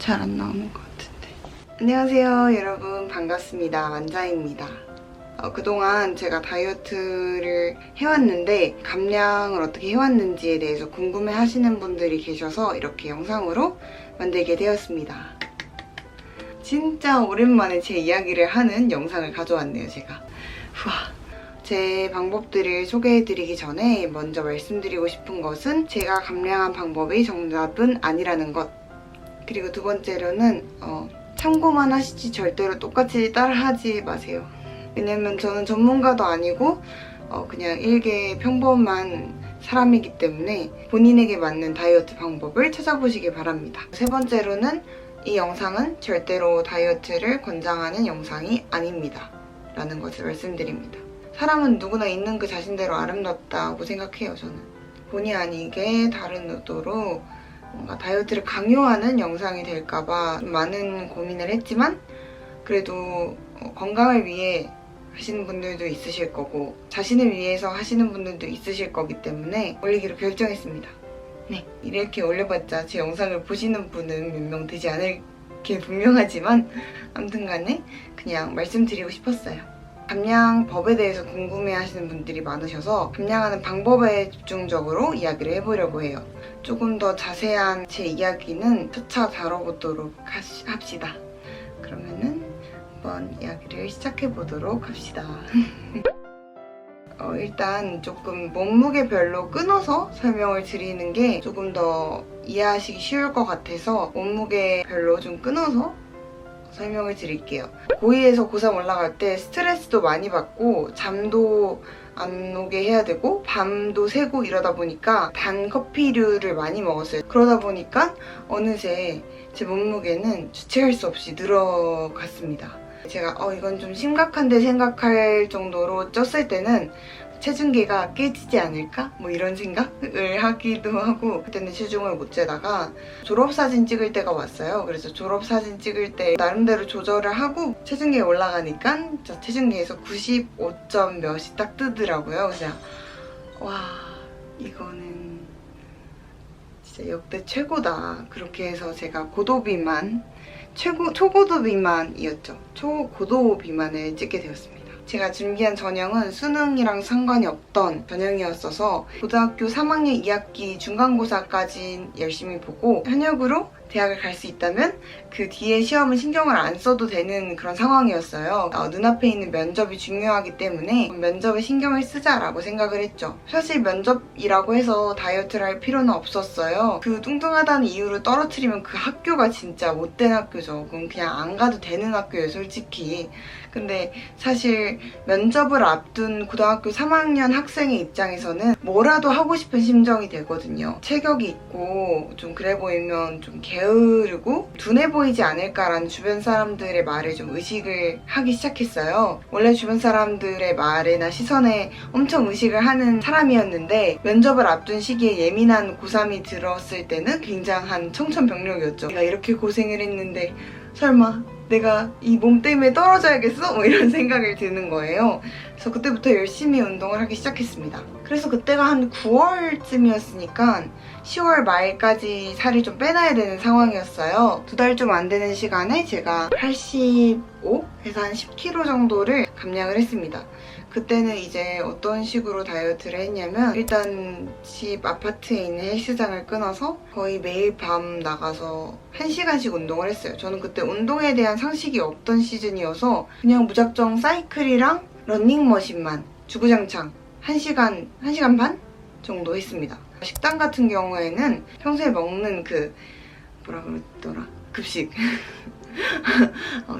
잘 안 나오는 것 같은데. 안녕하세요 여러분, 반갑습니다. 완자입니다. 그동안 제가 다이어트를 해왔는데 감량을 어떻게 해왔는지에 대해서 궁금해 하시는 분들이 계셔서 이렇게 영상으로 만들게 되었습니다. 진짜 오랜만에 제 이야기를 하는 영상을 가져왔네요, 제가. 후아. 제 방법들을 소개해드리기 전에 먼저 말씀드리고 싶은 것은 제가 감량한 방법이 정답은 아니라는 것. 그리고 두 번째로는 참고만 하시지 절대로 똑같이 따라하지 마세요. 왜냐면 저는 전문가도 아니고 그냥 일개 평범한 사람이기 때문에 본인에게 맞는 다이어트 방법을 찾아보시기 바랍니다. 세 번째로는 이 영상은 절대로 다이어트를 권장하는 영상이 아닙니다. 라는 것을 말씀드립니다. 사람은 누구나 있는 그 자신대로 아름답다고 생각해요, 저는. 본의 아니게 다른 의도로 뭔가 다이어트를 강요하는 영상이 될까봐 많은 고민을 했지만 그래도 건강을 위해 하시는 분들도 있으실 거고 자신을 위해서 하시는 분들도 있으실 거기 때문에 올리기로 결정했습니다. 네, 이렇게 올려봤자 제 영상을 보시는 분은 몇 명 되지 않을 게 분명하지만 아무튼 간에 그냥 말씀드리고 싶었어요. 감량법에 대해서 궁금해하시는 분들이 많으셔서 감량하는 방법에 집중적으로 이야기를 해보려고 해요. 조금 더 자세한 제 이야기는 차차 다뤄보도록 합시다. 그러면은 한번 이야기를 시작해보도록 합시다. 일단 조금 몸무게별로 끊어서 설명을 드리는 게 조금 더 이해하시기 쉬울 것 같아서 몸무게별로 좀 끊어서 설명을 드릴게요. 고2에서 고3 올라갈 때 스트레스도 많이 받고 잠도 안 오게 해야 되고 밤도 새고 이러다 보니까 단 커피류를 많이 먹었어요. 그러다 보니까 어느새 제 몸무게는 주체할 수 없이 늘어갔습니다. 제가 이건 좀 심각한데 생각할 정도로 쪘을 때는 체중계가 깨지지 않을까? 뭐 이런 생각을 하기도 하고 그때는 체중을 못 재다가 졸업사진 찍을 때가 왔어요. 그래서 졸업사진 찍을 때 나름대로 조절을 하고 체중계에 올라가니까 저 체중계에서 95점 몇이 딱 뜨더라고요. 그래서 와, 이거는 진짜 역대 최고다. 그렇게 해서 제가 고도비만 초고도 비만이었죠. 초고도 비만을 찍게 되었습니다. 제가 준비한 전형은 수능이랑 상관이 없던 전형이었어서 고등학교 3학년 2학기 중간고사까지 열심히 보고 현역으로 대학을 갈 수 있다면 그 뒤에 시험은 신경을 안 써도 되는 그런 상황이었어요. 눈앞에 있는 면접이 중요하기 때문에 면접에 신경을 쓰자라고 생각을 했죠. 사실 면접이라고 해서 다이어트를 할 필요는 없었어요. 그 뚱뚱하다는 이유로 떨어뜨리면 그 학교가 진짜 못된 학교죠. 그럼 그냥 안 가도 되는 학교예요, 솔직히. 근데 사실 면접을 앞둔 고등학교 3학년 학생의 입장에서는 뭐라도 하고 싶은 심정이 되거든요. 체격이 있고 좀 그래 보이면 좀 게으르고 둔해 보이지 않을까라는 주변 사람들의 말에 좀 의식을 하기 시작했어요. 원래 주변 사람들의 말이나 시선에 엄청 의식을 하는 사람이었는데 면접을 앞둔 시기에 예민한 고3이 들었을 때는 굉장한 청천벽력이었죠. 내가 이렇게 고생을 했는데 설마 내가 이 몸 때문에 떨어져야겠어? 뭐 이런 생각이 드는 거예요. 그래서 그때부터 열심히 운동을 하기 시작했습니다. 그래서 그때가 한 9월쯤이었으니까 10월 말까지 살이 좀 빼놔야 되는 상황이었어요. 2달 좀 안 되는 시간에 제가 85에서 한 10kg 정도를 감량을 했습니다. 그때는 이제 어떤 식으로 다이어트를 했냐면 일단 집 아파트에 있는 헬스장을 끊어서 거의 매일 밤 나가서 1시간씩 운동을 했어요. 저는 그때 운동에 대한 상식이 없던 시즌이어서 그냥 무작정 사이클이랑 러닝머신만 주구장창 1시간 반 정도 했습니다. 식단 같은 경우에는 평소에 먹는 그 뭐라 그랬더라? 급식.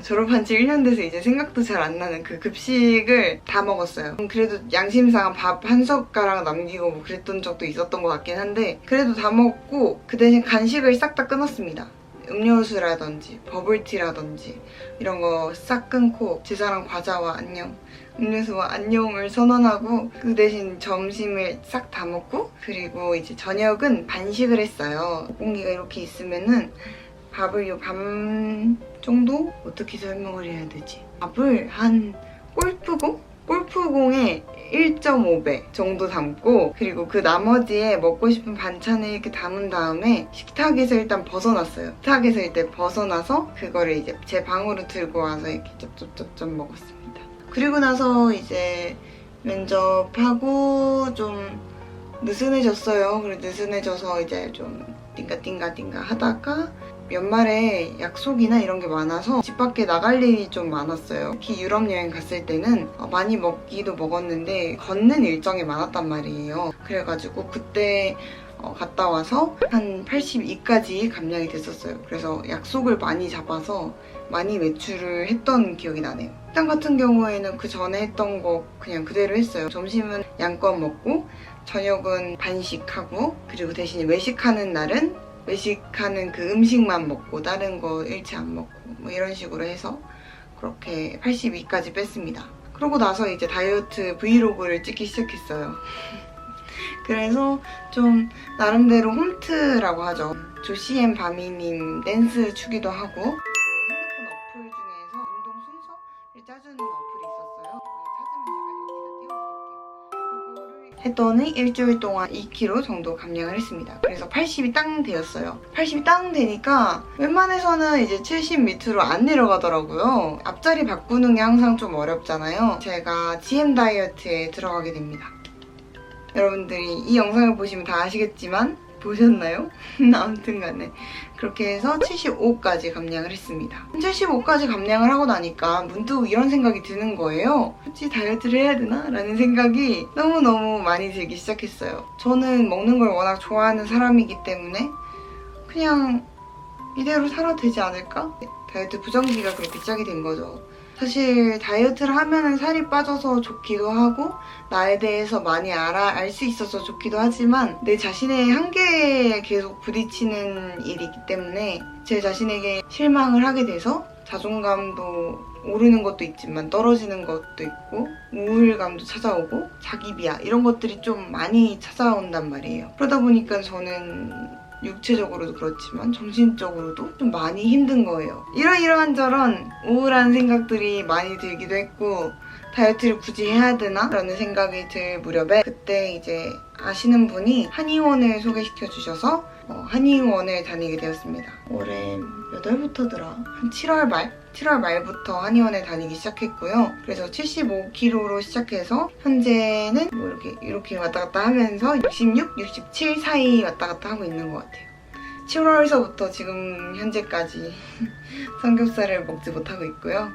졸업한 지 1년 돼서 이제 생각도 잘 안 나는 그 급식을 다 먹었어요. 그래도 양심상 밥 한 젓가락 남기고 뭐 그랬던 적도 있었던 것 같긴 한데 그래도 다 먹고 그 대신 간식을 싹 다 끊었습니다. 음료수라든지 버블티라든지 이런 거 싹 끊고 제사랑 과자와 안녕, 음료수와 안녕을 선언하고 그 대신 점심을 싹 다 먹고 그리고 이제 저녁은 반식을 했어요. 공기가 이렇게 있으면은 밥을 반 정도? 어떻게 설명을 해야 되지? 밥을 한 골프공 골프공에 1.5배 정도 담고 그리고 그 나머지에 먹고 싶은 반찬을 이렇게 담은 다음에 식탁에서 일단 벗어났어요. 식탁에서 일단 벗어나서 그거를 이제 제 방으로 들고 와서 이렇게 쩝쩝쩝쩝 먹었습니다. 그리고 나서 이제 면접하고 좀 느슨해졌어요. 그리고 느슨해져서 이제 좀 띵가띵가 하다가 연말에 약속이나 이런 게 많아서 집 밖에 나갈 일이 좀 많았어요. 특히 유럽 여행 갔을 때는 많이 먹기도 먹었는데 걷는 일정이 많았단 말이에요. 그래가지고 그때 갔다 와서 한 82까지 감량이 됐었어요. 그래서 약속을 많이 잡아서 많이 외출을 했던 기억이 나네요. 식당 같은 경우에는 그 전에 했던 거 그냥 그대로 했어요. 점심은 양껏 먹고 저녁은 반식하고 그리고 대신 외식하는 날은 외식하는 그 음식만 먹고 다른 거 일체 안 먹고 뭐 이런 식으로 해서 그렇게 82까지 뺐습니다. 그러고 나서 이제 다이어트 브이로그를 찍기 시작했어요. 그래서 좀 나름대로 홈트라고 하죠. 조시앤 바미님 댄스 추기도 하고 핸드폰 어플 중에서 운동 순서를 짜주는 어플이 있었어요. 찾으면 제가 여기다 띄워드릴게요. 그거를 했더니 일주일 동안 2kg 정도 감량을 했습니다. 그래서 80이 땅 되었어요. 80이 땅 되니까 웬만해서는 이제 70 밑으로 안 내려가더라고요. 앞자리 바꾸는 게 항상 좀 어렵잖아요. 제가 GM 다이어트에 들어가게 됩니다. 여러분들이 이 영상을 보시면 다 아시겠지만 보셨나요? 아무튼 간에 그렇게 해서 75까지 감량을 했습니다. 75까지 감량을 하고 나니까 문득 이런 생각이 드는 거예요. 굳이 다이어트를 해야 되나? 라는 생각이 너무너무 많이 들기 시작했어요. 저는 먹는 걸 워낙 좋아하는 사람이기 때문에 그냥 이대로 살아도 되지 않을까? 다이어트 부정기가 그렇게 시작이 된 거죠. 사실 다이어트를 하면 살이 빠져서 좋기도 하고 나에 대해서 많이 알 수 있어서 좋기도 하지만 내 자신의 한계에 계속 부딪히는 일이기 때문에 제 자신에게 실망을 하게 돼서 자존감도 오르는 것도 있지만 떨어지는 것도 있고 우울감도 찾아오고 자기 비하 이런 것들이 좀 많이 찾아온단 말이에요. 그러다 보니까 저는 육체적으로도 그렇지만 정신적으로도 좀 많이 힘든 거예요. 이러한 저런 우울한 생각들이 많이 들기도 했고 다이어트를 굳이 해야 되나? 라는 생각이 들 무렵에 그때 이제 아시는 분이 한의원을 소개시켜 주셔서 한의원을 다니게 되었습니다. 올해 몇 월부터더라? 한 7월 말? 7월 말부터 한의원을 다니기 시작했고요. 그래서 75kg로 시작해서 현재는 뭐 이렇게 왔다 갔다 하면서 66, 67 사이 왔다 갔다 하고 있는 것 같아요. 7월서부터 지금 현재까지 삼겹살을 먹지 못하고 있고요.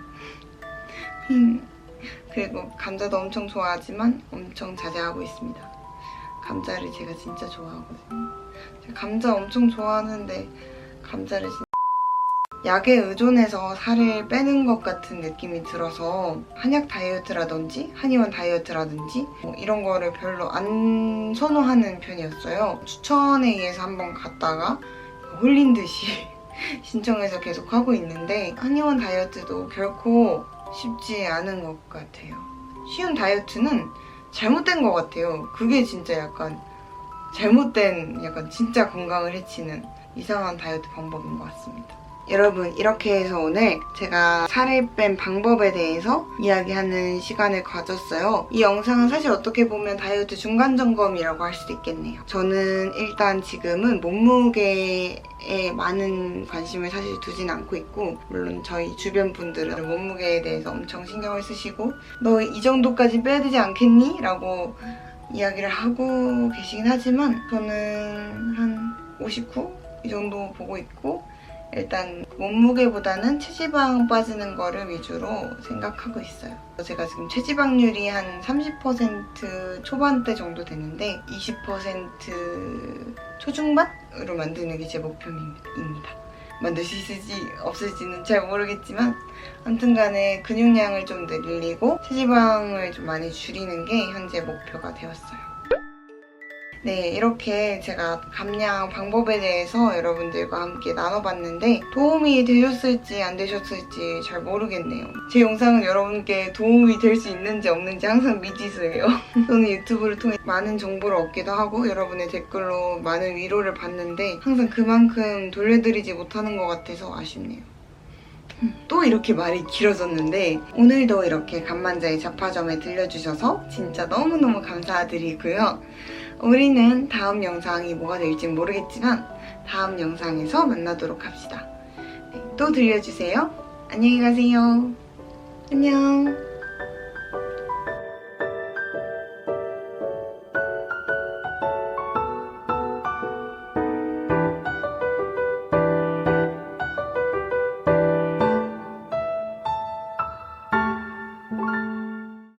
그리고 감자도 엄청 좋아하지만 엄청 자제하고 있습니다. 감자를 제가 진짜 좋아하거든요. 제가 감자 엄청 좋아하는데 감자를 약에 의존해서 살을 빼는 것 같은 느낌이 들어서 한약 다이어트라든지 한의원 다이어트라든지 뭐 이런 거를 별로 안 선호하는 편이었어요. 추천에 의해서 한번 갔다가 홀린 듯이 신청해서 계속 하고 있는데 한의원 다이어트도 결코 쉽지 않은 것 같아요. 쉬운 다이어트는 잘못된 것 같아요. 그게 진짜 약간 잘못된 진짜 건강을 해치는 이상한 다이어트 방법인 것 같습니다. 여러분 이렇게 해서 오늘 제가 살을 뺀 방법에 대해서 이야기하는 시간을 가졌어요. 이 영상은 사실 어떻게 보면 다이어트 중간점검이라고 할 수도 있겠네요. 저는 일단 지금은 몸무게에 많은 관심을 사실 두진 않고 있고 물론 저희 주변 분들은 몸무게에 대해서 엄청 신경을 쓰시고 너 이 정도까지 빼야 되지 않겠니? 라고 이야기를 하고 계시긴 하지만 저는 한 59? 이 정도 보고 있고 일단 몸무게보다는 체지방 빠지는 거를 위주로 생각하고 있어요. 제가 지금 체지방률이 한 30% 초반대 정도 되는데 20% 초중반으로 만드는 게 제 목표입니다. 만들 수 있을지 없을지는 잘 모르겠지만 아무튼 간에 근육량을 좀 늘리고 체지방을 좀 많이 줄이는 게 현재 목표가 되었어요. 네, 이렇게 제가 감량 방법에 대해서 여러분들과 함께 나눠봤는데 도움이 되셨을지 안 되셨을지 잘 모르겠네요. 제 영상은 여러분께 도움이 될 수 있는지 없는지 항상 미지수예요. 저는 유튜브를 통해 많은 정보를 얻기도 하고 여러분의 댓글로 많은 위로를 받는데 항상 그만큼 돌려드리지 못하는 것 같아서 아쉽네요. 또 이렇게 말이 길어졌는데 오늘도 이렇게 감만자의 잡화점에 들려주셔서 진짜 너무너무 감사드리고요. 우리는 다음 영상이 뭐가 될진 모르겠지만 다음 영상에서 만나도록 합시다. 네, 또 들려주세요. 안녕히 가세요. 안녕.